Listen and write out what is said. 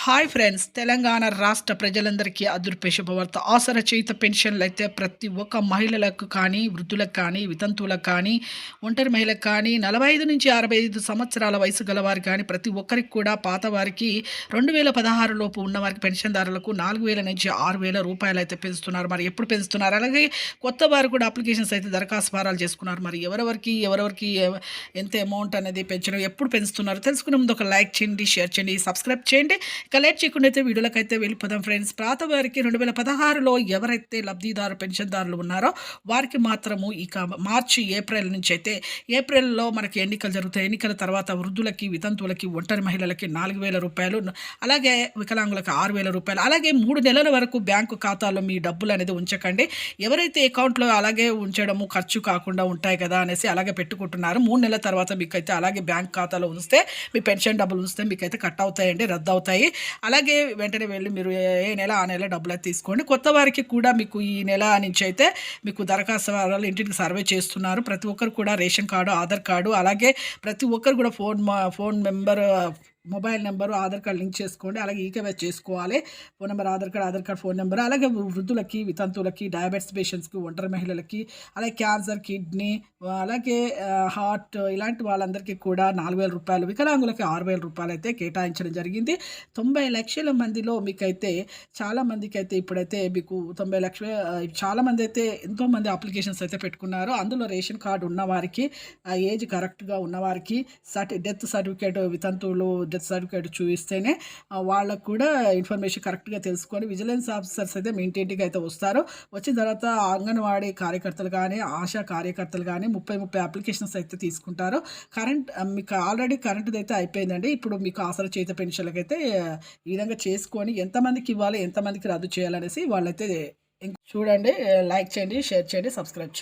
Hi friends, Telangana రాష్ట్ర ప్రజలందరికీ అదృశ్య శుభవార్త. ఆసరా చేయుత పెన్షన్లు అయితే ప్రతి ఒక్క మహిళలకు కానీ, వృద్ధులకు కానీ, వితంతువులకు కానీ, ఒంటరి మహిళలకు కానీ, 45 నుంచి 65 సంవత్సరాల వయసు గలవారు కానీ ప్రతి ఒక్కరికి కూడా పాత వారికి 2016 లోపు ఉన్నవారికి పెన్షన్దారులకు 4,000 నుంచి 6,000 రూపాయలు అయితే పెంచుతున్నారు. మరి ఎప్పుడు పెంచుతున్నారు? అలాగే కొత్త వారు కూడా అప్లికేషన్స్ అయితే దరఖాస్తు ఫారాలు చేసుకున్నారు. మరి ఎవరెవరికి ఎంత అమౌంట్ అనేది పెంచడం, ఎప్పుడు పెంచుతున్నారు తెలుసుకునే ముందు ఒక లైక్ చేయండి, షేర్ చేయండి, సబ్స్క్రైబ్ చేయండి. ఇక లేట్ చేయకుండా అయితే వీడియోలకైతే వెళ్ళిపోదాం ఫ్రెండ్స్. పాత వారికి 2016లో ఎవరైతే లబ్ధిదారు పెన్షన్దారులు ఉన్నారో వారికి మాత్రము ఇక మార్చి ఏప్రిల్ నుంచి అయితే ఏప్రిల్లో మనకి ఎన్నికలు జరుగుతాయి. ఎన్నికల తర్వాత వృద్ధులకి, వితంతువులకి, ఒంటరి మహిళలకి 4,000 రూపాయలు, అలాగే వికలాంగులకు 6,000 రూపాయలు, అలాగే 3 నెలల వరకు బ్యాంకు ఖాతాలో మీ డబ్బులు అనేది ఉంచకండి. ఎవరైతే అకౌంట్లో అలాగే ఉంచడము ఖర్చు కాకుండా ఉంటాయి కదా అనేసి అలాగే పెట్టుకుంటున్నారు. 3 నెలల తర్వాత మీకైతే అలాగే బ్యాంక్ ఖాతాలో ఉంచితే మీ పెన్షన్ డబ్బులు ఉంచితే మీకైతే కట్ అవుతాయండి, రద్దు అవుతాయి. అలాగే వెంటనే వెళ్ళి మీరు ఏ నెల ఆ నెల డబ్బులు తీసుకోండి. కొత్త వారికి కూడా మీకు ఈ నెల నుంచి అయితే మీకు దరఖాస్తు వారాలు ఇంటికి సర్వే చేస్తున్నారు. ప్రతి ఒక్కరు కూడా రేషన్ కార్డు, ఆధార్ కార్డు, అలాగే ప్రతి ఒక్కరు కూడా phone number, mobile number, Aadhaar card link చేసుకోండి. అలాగే ఈకేవైసీ చేసుకోవాలి. Phone number, Aadhaar card, phone number. అలాగే వృద్ధులకి, వితంతువులకి, డయాబెటిస్ పేషెంట్స్కి, ఒంటరి మహిళలకి, అలాగే క్యాన్సర్, కిడ్నీ, అలాగే హార్ట్ ఇలాంటి వాళ్ళందరికీ కూడా 4,000 రూపాయలు, వికలాంగులకి 6,000 రూపాయలు అయితే కేటాయించడం జరిగింది. 90 లక్షల మందిలో మీకైతే చాలామందికి అయితే ఇప్పుడైతే మీకు 90 లక్షల చాలామంది అయితే ఎంతోమంది అప్లికేషన్స్ అయితే పెట్టుకున్నారు. అందులో రేషన్ కార్డు ఉన్నవారికి, ఏజ్ కరెక్ట్గా ఉన్నవారికి, డెత్ సర్టిఫికేట్, వితంతువులు డెత్ సర్టిఫికేట్ చూపిస్తేనే వాళ్ళకు కూడా ఇన్ఫర్మేషన్ కరెక్ట్గా తెలుసుకొని విజిలెన్స్ ఆఫీసర్స్ అయితే మీ ఇంటింటికి అయితే వస్తారు. వచ్చిన తర్వాత అంగన్వాడీ కార్యకర్తలు కానీ, ఆశా కార్యకర్తలు కానీ 30 అప్లికేషన్స్ అయితే తీసుకుంటారు. మీకు ఆల్రెడీ కరెంటుది అయితే అయిపోయిందండి. ఇప్పుడు మీకు ఆసరా చేయుత పెన్షన్లకి అయితే ఈ విధంగా చేసుకొని ఎంతమందికి ఇవ్వాలి, ఎంతమందికి రద్దు చేయాలనేసి వాళ్ళైతే చూడండి. లైక్ చేయండి, షేర్ చేయండి, సబ్స్క్రైబ్ చేయండి.